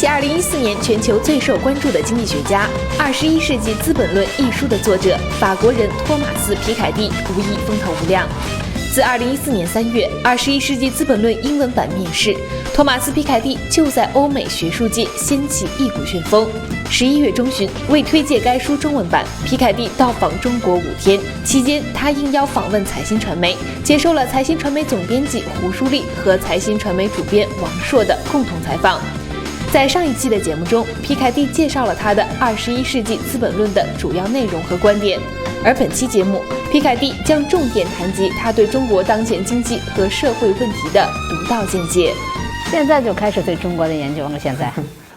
起2014年全球最受关注的经济学家，《21世纪资本论》一书的作者法国人托马斯·皮凯蒂无疑风头无量。自2014年3月《21世纪资本论》英文版面世，托马斯·皮凯蒂就在欧美学术界掀起一股旋风。11月中旬，为推介该书中文版，皮凯蒂到访中国5天，期间他应邀访问财新传媒，接受了财新传媒总编辑胡舒立和财新传媒主编王朔的共同采访。在上一期的节目中，皮凯蒂介绍了他的《21世纪资本论》的主要内容和观点，而本期节目，皮凯蒂将重点谈及他对中国当前经济和社会问题的独到见解。现在就开始对中国的研究了，现在。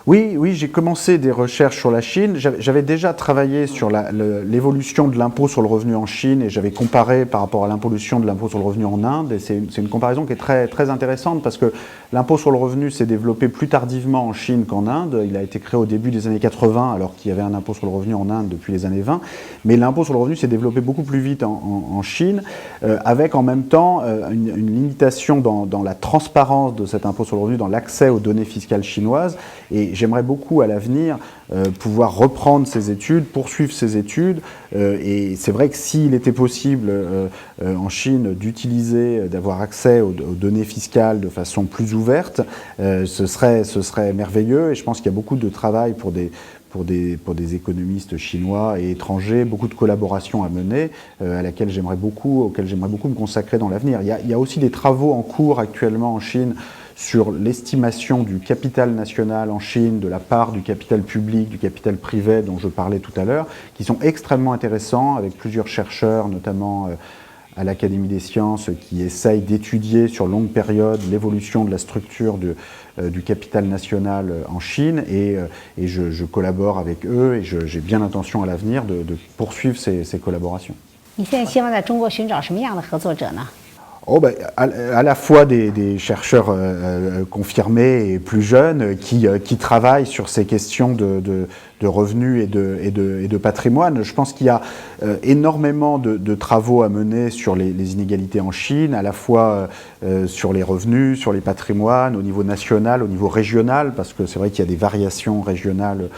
Oui, j'ai commencé des recherches sur la Chine. J'avais déjà travaillé sur l'évolution de l'impôt sur le revenu en Chine et j'avais comparé par rapport à l'évolution de l'impôt sur le revenu en Inde. Et c'est une comparaison qui est très, très intéressante parce que l'impôt sur le revenu s'est développé plus tardivement en Chine qu'en Inde. Il a été créé au début des années 80 alors qu'il y avait un impôt sur le revenu en Inde depuis les années 20. Mais l'impôt sur le revenu s'est développé beaucoup plus vite en Chine avec en même temps une limitation dans la transparence de cet impôt sur le revenu, dans l'accès aux données fiscales chinoises. Et j'aimerais beaucoup à l'avenir pouvoir reprendre ces études, poursuivre ces études. Et c'est vrai que s'il était possible en Chine d'utiliser, d'avoir accès aux données fiscales de façon plus ouverte, ce serait merveilleux. Et je pense qu'il y a beaucoup de travail pour des économistes chinois et étrangers, beaucoup de collaborations à mener, auxquelles j'aimerais beaucoup me consacrer dans l'avenir. Il y a aussi des travaux en cours actuellement en Chine sur l'estimation du capital national en Chine, de la part du capital public, du capital privé dont je parlais tout à l'heure, qui sont extrêmement intéressants avec plusieurs chercheurs, notamment à l'Académie des sciences, qui essayent d'étudier sur longue période l'évolution de la structure du capital national en Chine. Et je collabore avec eux et j'ai bien l'intention à l'avenir de poursuivre ces collaborations. 你现在希望在中国寻找什么样的合作者呢？ à la fois des chercheurs confirmés et plus jeunes qui travaillent sur ces questions de revenus et de patrimoine. Je pense qu'il y a énormément de travaux à mener sur les inégalités en Chine, à la fois sur les revenus, sur les patrimoines, au niveau national, au niveau régional, parce que c'est vrai qu'il y a des variations régionales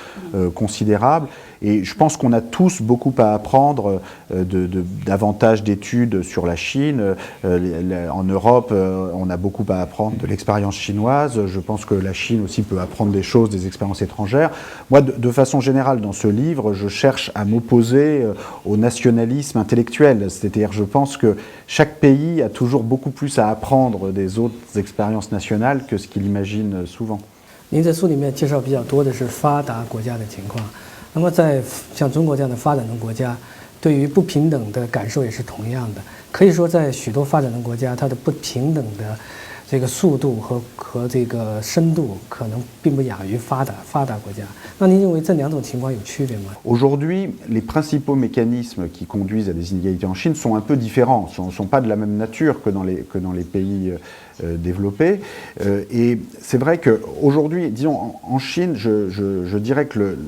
considérables. Et je pense qu'on a tous beaucoup à apprendre davantage d'études sur la Chine. En Europe, on a beaucoup à apprendre de l'expérience chinoise. Je pense que la Chine aussi peut apprendre des choses des expériences étrangères. Moi, de façon générale, dans ce livre, je cherche à m'opposer au nationalisme intellectuel. C'est-à-dire, je pense que chaque pays a toujours beaucoup plus à apprendre des autres expériences nationales que ce qu'il imagine souvent. 您在书里面介绍比较多的是发达国家的情况，那么在像中国这样的发展中国家，对于不平等的感受也是同样的。可以说，在许多发展中国家，它的不平等的这个速度和这个深度可能并不亚于发达国家。那您认为这两种情况有区别吗？ Aujourd'hui, les principaux mécanismes qui conduisent à des inégalités en Chine sont un peu différents, ne sont pas de la même nature que dans les pays développés. Et c'est vrai qu'aujourd'hui, disons, en Chine, je dirais que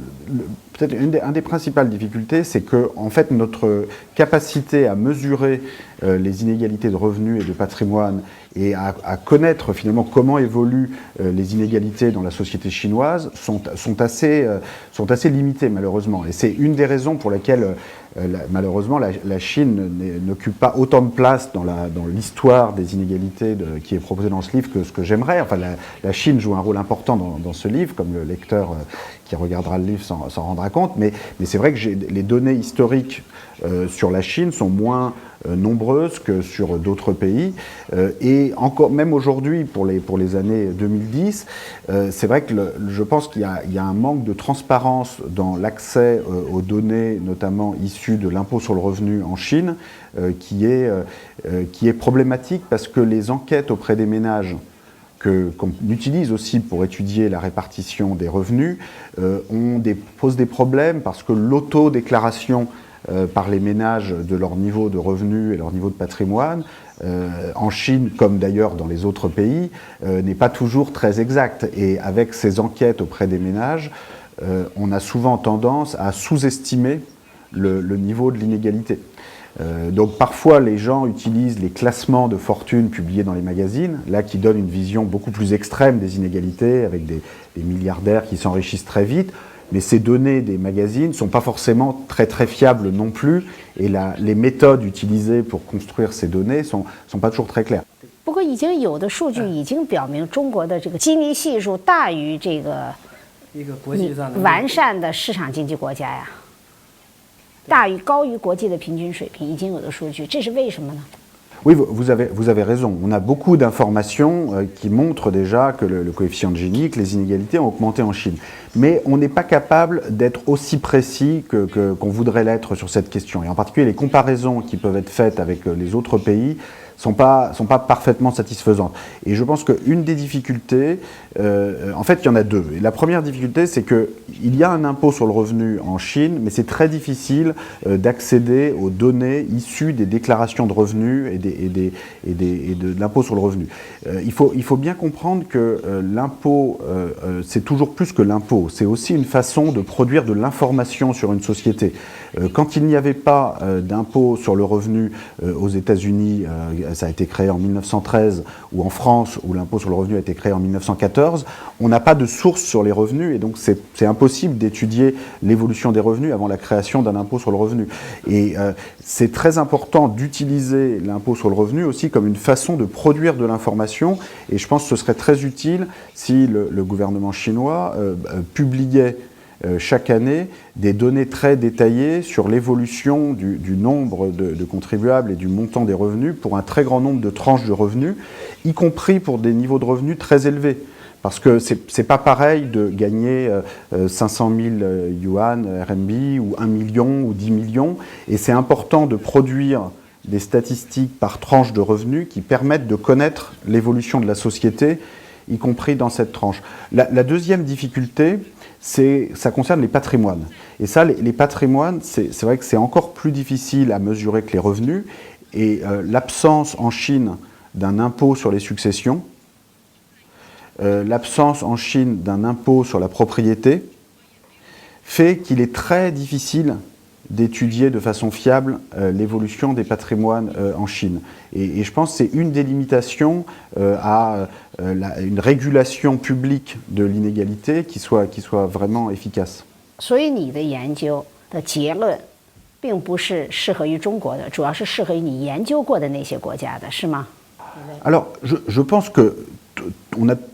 peut-être une des principales difficultés, c'est que en fait, notre capacité à mesurer les inégalités de revenus et de patrimoine et à connaître finalement comment évoluent les inégalités dans la société chinoise sont assez limitées malheureusement. Et c'est une des raisons pour lesquelles malheureusement la Chine n'occupe pas autant de place dans l'histoire des inégalités qui est proposée dans ce livre que ce que j'aimerais. Enfin, la Chine joue un rôle important dans ce livre, comme le lecteur qui regardera le livre s'en rendra compte, mais c'est vrai que les données historiques sur la Chine sont moins nombreuses que sur d'autres pays. Et encore, même aujourd'hui, pour les années 2010, c'est vrai que je pense qu'il y a un manque de transparence dans l'accès aux données, notamment issues de l'impôt sur le revenu en Chine, qui est problématique parce que les enquêtes auprès des ménages qu'on utilise aussi pour étudier la répartition des revenus posent des problèmes parce que l'autodéclaration par les ménages de leur niveau de revenus et leur niveau de patrimoine, en Chine comme d'ailleurs dans les autres pays, n'est pas toujours très exact. Et avec ces enquêtes auprès des ménages, on a souvent tendance à sous-estimer le niveau de l'inégalité. Donc parfois les gens utilisent les classements de fortune publiés dans les magazines, là qui donnent une vision beaucoup plus extrême des inégalités, avec des milliardaires qui s'enrichissent très vite. Mais ces données des magazines ne sont pas forcément très fiables non plus, et les méthodes utilisées pour construire ces données sont pas toujours très claires. 不过已经有的数据已经表明，中国的这个基尼系数大于这个一个国际上的完善的市场经济国家呀，高于国际的平均水平，已经有的数据，这是为什么呢？ Oui, vous avez raison. On a beaucoup d'informations qui montrent déjà que le coefficient de Gini, que les inégalités ont augmenté en Chine. Mais on n'est pas capable d'être aussi précis qu'on voudrait l'être sur cette question. Et en particulier, les comparaisons qui peuvent être faites avec les autres pays sont pas parfaitement satisfaisantes. Et je pense qu'une des difficultés, en fait, il y en a deux. Et la première difficulté, c'est qu'il y a un impôt sur le revenu en Chine, mais c'est très difficile d'accéder aux données issues des déclarations de revenus et de l'impôt sur le revenu. Il faut bien comprendre que l'impôt, c'est toujours plus que l'impôt. C'est aussi une façon de produire de l'information sur une société. Quand il n'y avait pas d'impôt sur le revenu aux États-Unis, ça a été créé en 1913, ou en France, où l'impôt sur le revenu a été créé en 1914, on n'a pas de source sur les revenus, et donc c'est impossible d'étudier l'évolution des revenus avant la création d'un impôt sur le revenu. Et c'est très important d'utiliser l'impôt sur le revenu aussi comme une façon de produire de l'information, et je pense que ce serait très utile si le gouvernement chinois publiait chaque année des données très détaillées sur l'évolution du nombre de contribuables et du montant des revenus pour un très grand nombre de tranches de revenus, y compris pour des niveaux de revenus très élevés. Parce que c'est pas pareil de gagner 500 000 yuan RMB ou 1 million ou 10 millions, et c'est important de produire des statistiques par tranche de revenus qui permettent de connaître l'évolution de la société, y compris dans cette tranche. La deuxième difficulté, ça concerne les patrimoines. Et ça, les patrimoines, c'est vrai que c'est encore plus difficile à mesurer que les revenus. Et l'absence en Chine d'un impôt sur les successions, l'absence en Chine d'un impôt sur la propriété, fait qu'il est très difficile d'étudier de façon fiable l'évolution des patrimoines en Chine. Et je pense que c'est une des limitations à une régulation publique de l'inégalité qui soit vraiment efficace. 所以你的研究的结论，并不是适合于中国的，主要是适合于你研究过的那些国家的，是吗？ Alors, je pense que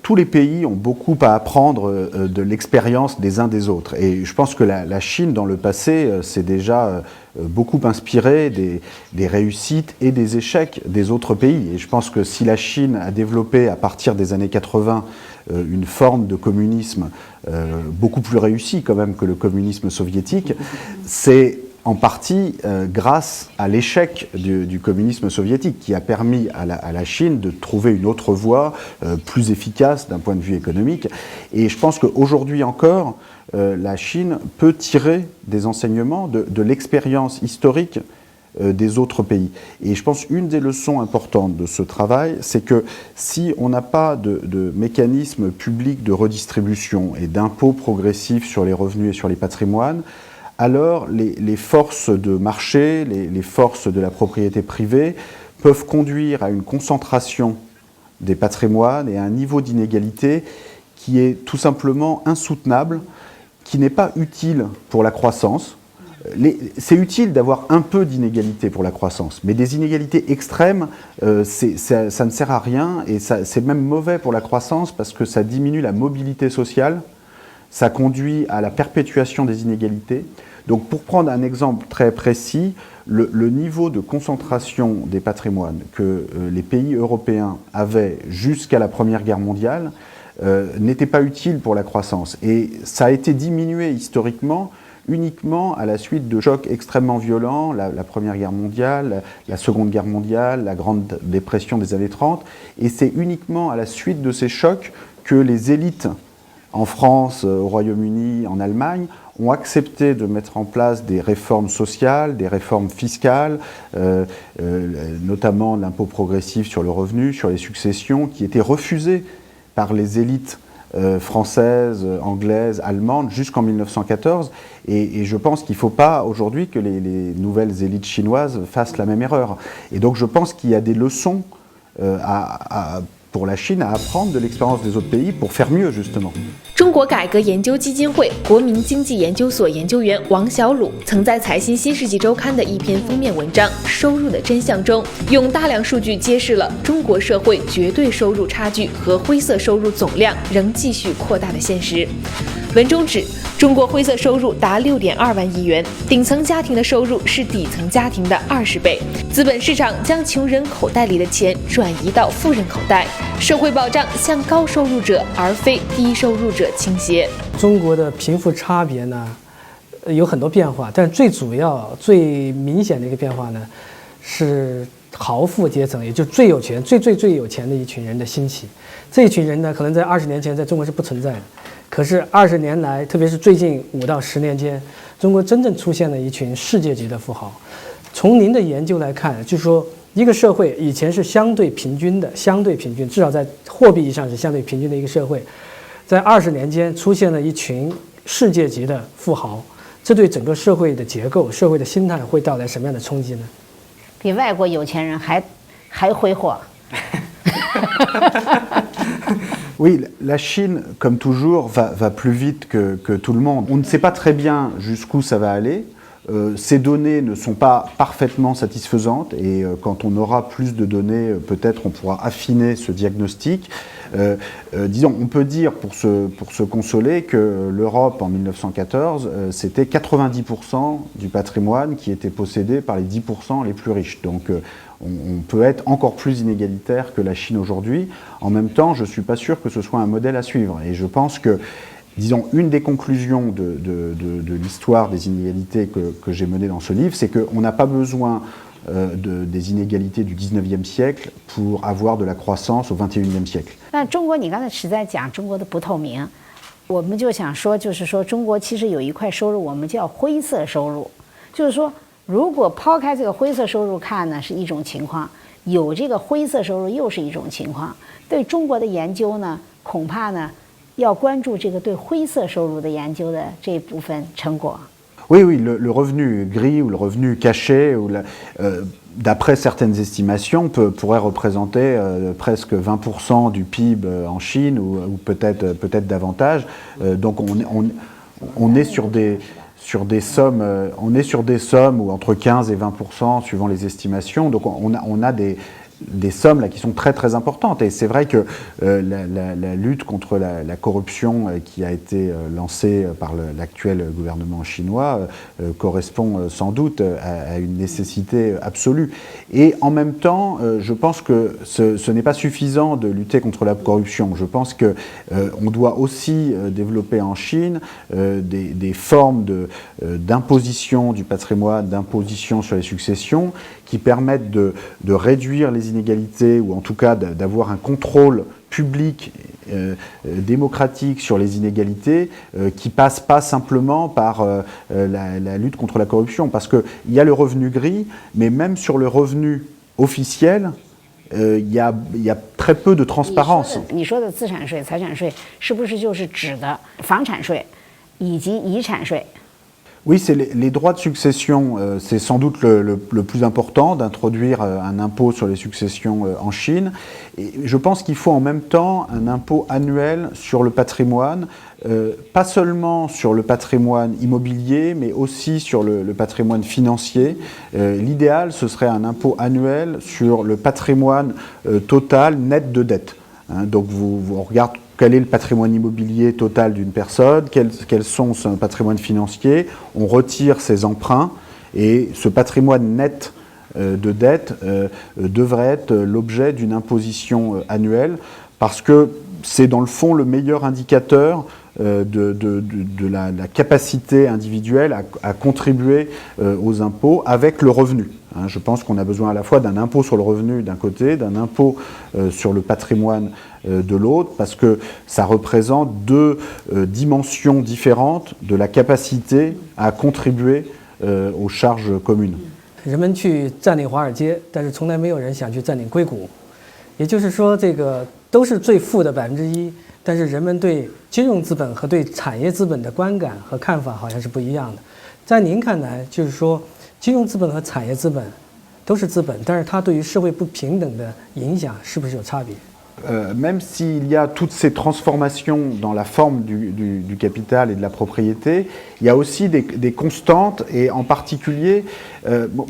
tous les pays ont beaucoup à apprendre de l'expérience des uns des autres. Et je pense que la Chine, dans le passé, s'est déjà beaucoup inspirée des réussites et des échecs des autres pays. Et je pense que si la Chine a développé, à partir des années 80, une forme de communisme beaucoup plus réussie quand même que le communisme soviétique, c'est en partie grâce à l'échec du communisme soviétique, qui a permis à la Chine de trouver une autre voie plus efficace d'un point de vue économique. Et je pense qu'aujourd'hui encore, la Chine peut tirer des enseignements de l'expérience historique des autres pays. Et je pense qu'une des leçons importantes de ce travail, c'est que si on n'a pas de mécanisme public de redistribution et d'impôts progressifs sur les revenus et sur les patrimoines, alors les forces de marché, les forces de la propriété privée peuvent conduire à une concentration des patrimoines et à un niveau d'inégalité qui est tout simplement insoutenable, qui n'est pas utile pour la croissance. C'est utile d'avoir un peu d'inégalité pour la croissance, mais des inégalités extrêmes, ça ne sert à rien, et c'est même mauvais pour la croissance parce que ça diminue la mobilité sociale. Ça conduit à la perpétuation des inégalités. Donc pour prendre un exemple très précis, le niveau de concentration des patrimoines que les pays européens avaient jusqu'à la Première Guerre mondiale n'était pas utile pour la croissance. Et ça a été diminué historiquement uniquement à la suite de chocs extrêmement violents, la Première Guerre mondiale, la Seconde Guerre mondiale, la Grande Dépression des années 30. Et c'est uniquement à la suite de ces chocs que les élites en France, au Royaume-Uni, en Allemagne, ont accepté de mettre en place des réformes sociales, des réformes fiscales, notamment l'impôt progressif sur le revenu, sur les successions, qui étaient refusées par les élites française, anglaise, allemande, jusqu'en 1914. Et je pense qu'il ne faut pas aujourd'hui que les nouvelles élites chinoises fassent la même erreur. Et donc je pense qu'il y a des leçons pour la Chine à apprendre de l'expérience des autres pays pour faire mieux, justement. 中国改革研究基金会国民经济研究所研究员王小鲁曾在《财新新世纪周刊》的一篇封面文章《收入的真相》中，用大量数据揭示了中国社会绝对收入差距和灰色收入总量仍继续扩大的现实。文中指，中国灰色收入达6.2万亿元，顶层家庭的收入是底层家庭的20倍。资本市场将穷人口袋里的钱转移到富人口袋，社会保障向高收入者而非低收入者倾斜。中国的贫富差别呢，有很多变化，但最主要、最明显的一个变化呢，是豪富阶层，也就是最有钱、最有钱的一群人的兴起。这一群人呢，可能在20年前在中国是不存在的，可是20年来，特别是最近5到10年间，中国真正出现了一群世界级的富豪。从您的研究来看，就是说一个社会以前是相对平均的，至少在货币意义上是相对平均的一个社会，在20年间出现了一群世界级的富豪，这对整个社会的结构、社会的心态会带来什么样的冲击呢？比外国有钱人还挥霍。Oui, la Chine, comme toujours, va plus vite que tout le monde. On ne sait pas très bien jusqu'où ça va aller. Ces données ne sont pas parfaitement satisfaisantes et quand on aura plus de données, peut-être on pourra affiner ce diagnostic. Disons, on peut dire pour se consoler que l'Europe en 1914, c'était 90% du patrimoine qui était possédé par les 10% les plus riches. Donc on peut être encore plus inégalitaire que la Chine aujourd'hui. En même temps, je ne suis pas sûr que ce soit un modèle à suivre. Et je pense que, disons, une des conclusions de l'histoire des inégalités que j'ai menée dans ce livre, c'est qu'on n'a pas besoin des inégalités du 19e siècle pour avoir de la croissance au 21e siècle. 那中国，你刚才是在讲中国的不透明，我们就想说，就是说中国其实有一块收入，我们叫灰色收入，就是说，如果抛开这个灰色收入看呢，是一种情况；有这个灰色收入又是一种情况。对中国的研究呢，恐怕呢，要关注这个对灰色收入的研究的这部分成果。Oui, le revenu gris ou le revenu caché, d'après certaines estimations, pourrait représenter presque 20% du PIB en Chine ou peut-être davantage. Donc on est sur des sommes, où entre 15 et 20% suivant les estimations. Donc on a des sommes là qui sont très très importantes et c'est vrai que la lutte contre la corruption qui a été lancée par l'actuel gouvernement chinois correspond sans doute à une nécessité absolue et en même temps je pense que ce n'est pas suffisant de lutter contre la corruption. Je pense que on doit aussi développer en Chine des formes d'imposition du patrimoine, d'imposition sur les successions qui permettent de réduire les inégalités ou en tout cas d'avoir un contrôle public démocratique sur les inégalités qui passe pas simplement par la lutte contre la corruption parce qu'il y a le revenu gris mais même sur le revenu officiel il y a très peu de transparence. 你说的资产税、财产税是不是就是指的房产税以及遗产税？ Oui, c'est les droits de succession, c'est sans doute le plus important d'introduire un impôt sur les successions en Chine. Et je pense qu'il faut en même temps un impôt annuel sur le patrimoine, pas seulement sur le patrimoine immobilier, mais aussi sur le patrimoine financier. L'idéal, ce serait un impôt annuel sur le patrimoine total net de dette. Hein, donc on regarde quel est le patrimoine immobilier total d'une personne, quels sont son patrimoine financier, on retire ses emprunts et ce patrimoine net de dette devrait être l'objet d'une imposition annuelle parce que c'est dans le fond le meilleur indicateur de la capacité individuelle à contribuer aux impôts avec le revenu. Hein, je pense qu'on a besoin à la fois d'un impôt sur le revenu d'un côté, d'un impôt sur le patrimoine de l'autre, parce que ça représente deux dimensions différentes de la capacité à contribuer aux charges communes. 人们去占领华尔街，但是从来没有人想去占领硅谷。也就是说，这个都是最富的1%，但是人们对金融资本和对产业资本的观感和看法好像是不一样的。在您看来，就是说金融资本和产业资本都是资本，但是它对于社会不平等的影响是不是有差别？Même s'il y a toutes ces transformations dans la forme du capital et de la propriété, il y a aussi des constantes et en particulier,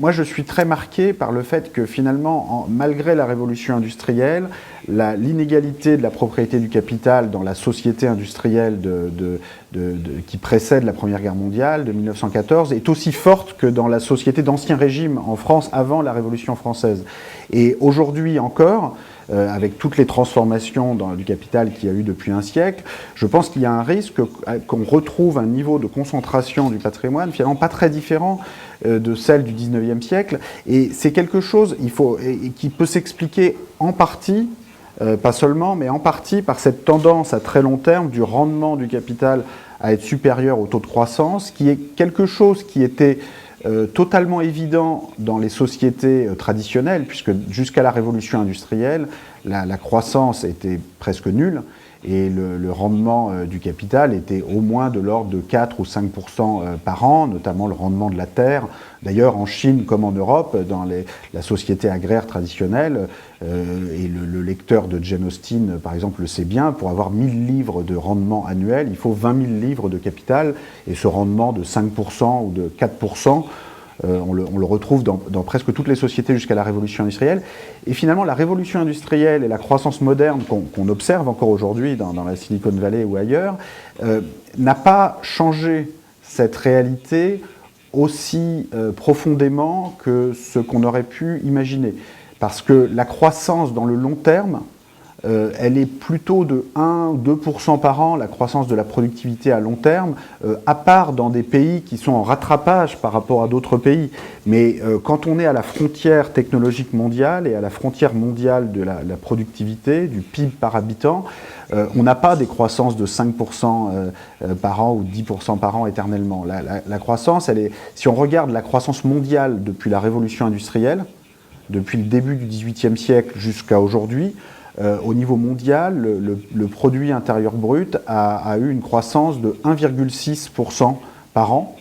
moi je suis très marqué par le fait que finalement, malgré la révolution industrielle, l'inégalité de la propriété du capital dans la société industrielle qui précède la Première Guerre mondiale de 1914 est aussi forte que dans la société d'Ancien Régime en France avant la Révolution française. Et aujourd'hui encore, avec toutes les transformations du capital qu'il y a eu depuis un siècle, je pense qu'il y a un risque qu'on retrouve un niveau de concentration du patrimoine finalement pas très différent de celle du 19e siècle. Et c'est quelque chose qui peut s'expliquer en partie, pas seulement, mais en partie par cette tendance à très long terme du rendement du capital à être supérieur au taux de croissance, qui est quelque chose qui était totalement évident dans les sociétés traditionnelles, puisque jusqu'à la révolution industrielle, la croissance était presque nulle et le rendement du capital était au moins de l'ordre de 4 ou 5% par an, notamment le rendement de la terre. D'ailleurs, en Chine comme en Europe, dans la société agraire traditionnelle, et le lecteur de Jane Austen, par exemple, le sait bien, pour avoir 1000 livres de rendement annuel, il faut 20 000 livres de capital, et ce rendement de 5% ou de 4%, on le retrouve dans presque toutes les sociétés jusqu'à la révolution industrielle. Et finalement, la révolution industrielle et la croissance moderne qu'on observe encore aujourd'hui dans la Silicon Valley ou ailleurs, n'a pas changé cette réalité aussi profondément que ce qu'on aurait pu imaginer. Parce que la croissance dans le long terme, elle est plutôt de 1 ou 2% par an, la croissance de la productivité à long terme, à part dans des pays qui sont en rattrapage par rapport à d'autres pays. Mais quand on est à la frontière technologique mondiale et à la frontière mondiale de la productivité, du PIB par habitant, on n'a pas des croissances de 5% par an ou 10% par an éternellement. La croissance, si on regarde la croissance mondiale depuis la révolution industrielle, depuis le début du XVIIIe siècle jusqu'à aujourd'hui, au niveau mondial, le produit intérieur brut a eu une croissance de 1,6% par an,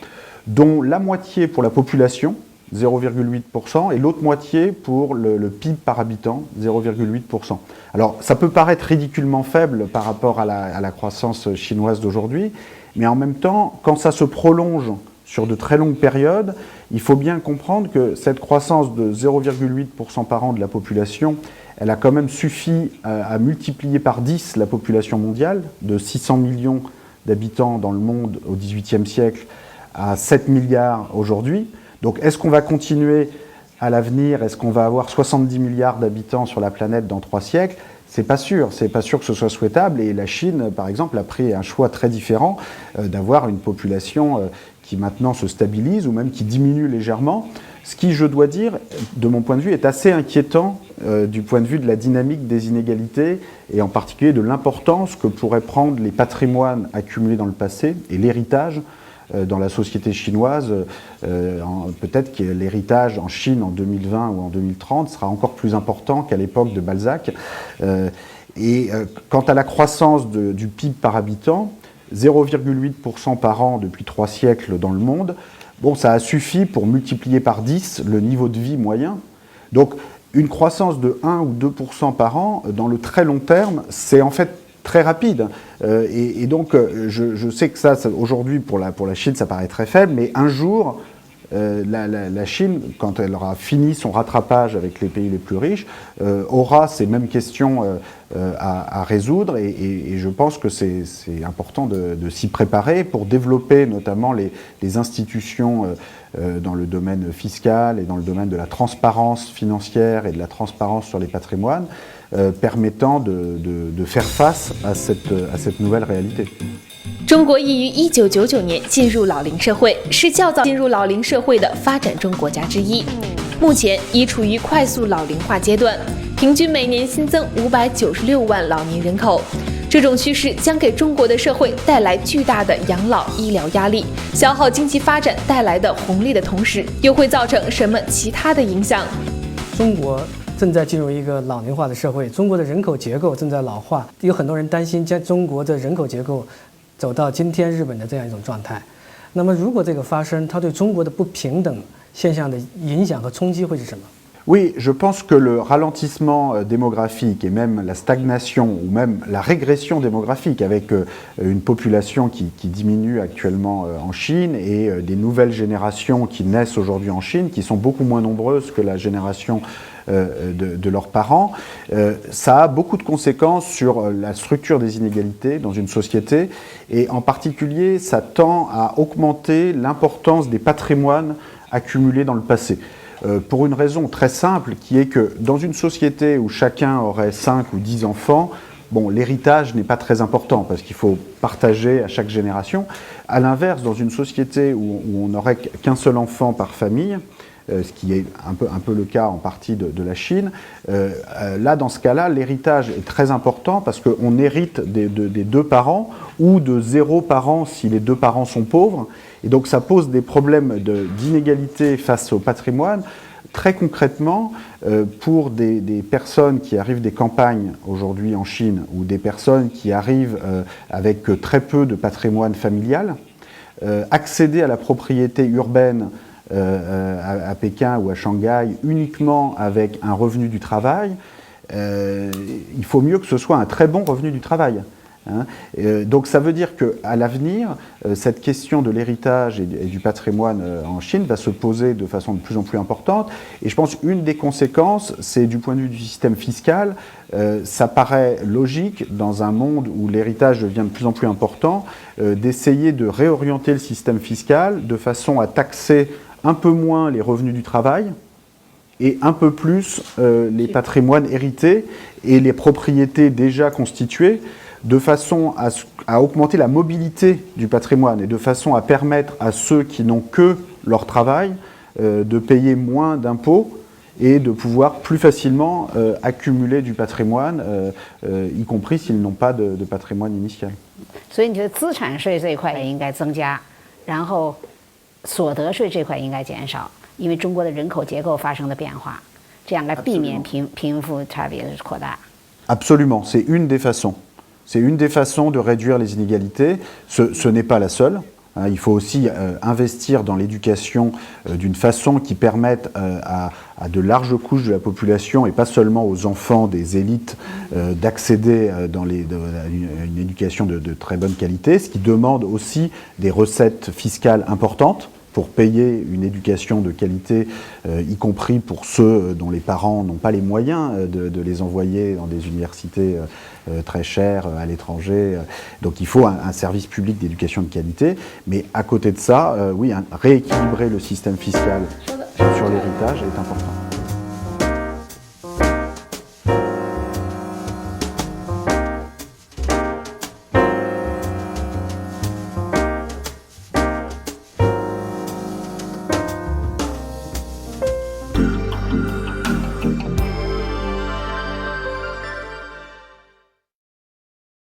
dont la moitié pour la population, 0,8%, et l'autre moitié pour le PIB par habitant, 0,8%. Alors, ça peut paraître ridiculement faible par rapport à la croissance chinoise d'aujourd'hui, mais en même temps, quand ça se prolonge sur de très longues périodes, il faut bien comprendre que cette croissance de 0,8% par an de la population, elle a quand même suffi à multiplier par 10 la population mondiale, de 600 millions d'habitants dans le monde au XVIIIe siècle à 7 milliards aujourd'hui. Donc est-ce qu'on va continuer à l'avenir? Est-ce qu'on va avoir 70 milliards d'habitants sur la planète dans 3 siècles? C'est pas sûr que ce soit souhaitable. Et la Chine, par exemple, a pris un choix très différent d'avoir une population qui maintenant se stabilise ou même qui diminue légèrement. Ce qui, je dois dire, de mon point de vue, est assez inquiétant du point de vue de la dynamique des inégalités et en particulier de l'importance que pourraient prendre les patrimoines accumulés dans le passé et l'héritage dans la société chinoise. Peut-être que l'héritage en Chine en 2020 ou en 2030 sera encore plus important qu'à l'époque de Balzac. Quant à la croissance du PIB par habitant, 0,8% par an depuis 3 siècles dans le monde, bon, ça a suffi pour multiplier par 10 le niveau de vie moyen. Donc, une croissance de 1 ou 2% par an, dans le très long terme, c'est en fait très rapide. Donc, je sais que ça aujourd'hui, pour la Chine, ça paraît très faible, mais un jour, la Chine, quand elle aura fini son rattrapage avec les pays les plus riches, aura ces mêmes questions à résoudre et je pense que c'est important de s'y préparer pour développer notamment les institutions dans le domaine fiscal et dans le domaine de la transparence financière et de la transparence sur les patrimoines, permettant de faire face à cette nouvelle réalité. 中国已于1999年进入老龄社会，是较早进入老龄社会的发展中国家之一。目前已处于快速老龄化阶段，平均每年新增596万老年人口。这种趋势将给中国的社会带来巨大的养老医疗压力，消耗经济发展带来的红利的同时，又会造成什么其他的影响？中国正在进入一个老龄化的社会，中国的人口结构正在老化，有很多人担心将中国的人口结构走到今天日本的这样一种状态。那么如果这个发生，它对中国的不平等现象的影响和冲击会是什么？ Oui, je pense que le ralentissement démographique et même la stagnation ou même la régression démographique avec une population qui diminue actuellement en Chine et des nouvelles générations qui naissent aujourd'hui en Chine, qui sont beaucoup moins nombreuses que la génération de leurs parents, ça a beaucoup de conséquences sur la structure des inégalités dans une société et en particulier ça tend à augmenter l'importance des patrimoines accumulés dans le passé. Pour une raison très simple, qui est que dans une société où chacun aurait 5 ou 10 enfants, bon, l'héritage n'est pas très important parce qu'il faut partager à chaque génération. À l'inverse, dans une société où on n'aurait qu'un seul enfant par famille, ce qui est un peu le cas en partie de la Chine, là, dans ce cas-là, l'héritage est très important parce qu'on hérite des 2 parents ou de 0 parents si les 2 parents sont pauvres. Et donc ça pose des problèmes d'inégalité face au patrimoine. Très concrètement, pour des personnes qui arrivent des campagnes aujourd'hui en Chine ou des personnes qui arrivent avec très peu de patrimoine familial, accéder à la propriété urbaine à Pékin ou à Shanghai uniquement avec un revenu du travail, il faut mieux que ce soit un très bon revenu du travail. Hein. Donc ça veut dire qu'à l'avenir, cette question de l'héritage et du patrimoine en Chine va se poser de façon de plus en plus importante. Et je pense qu'une des conséquences, c'est du point de vue du système fiscal, ça paraît logique dans un monde où l'héritage devient de plus en plus important, d'essayer de réorienter le système fiscal de façon à taxer un peu moins les revenus du travail et un peu plus les patrimoines hérités et les propriétés déjà constituées, de façon à augmenter la mobilité du patrimoine et de façon à permettre à ceux qui n'ont que leur travail de payer moins d'impôts et de pouvoir plus facilement accumuler du patrimoine, y compris s'ils n'ont pas de patrimoine initial. 所以你觉得资产税这一块应该增加，然后所得税这块应该减少，因为中国的人口结构发生了变化，这样来避免贫富差别的扩大。 Absolument, c'est une des façons. C'est une des façons de réduire les inégalités. Ce n'est pas la seule. Il faut aussi investir dans l'éducation d'une façon qui permette à de larges couches de la population et pas seulement aux enfants des élites d'accéder à une éducation de très bonne qualité, ce qui demande aussi des recettes fiscales importantes pour payer une éducation de qualité, y compris pour ceux dont les parents n'ont pas les moyens de les envoyer dans des universités très chères à l'étranger. Donc il faut un service public d'éducation de qualité. Mais à côté de ça, oui, rééquilibrer le système fiscal sur l'héritage est important.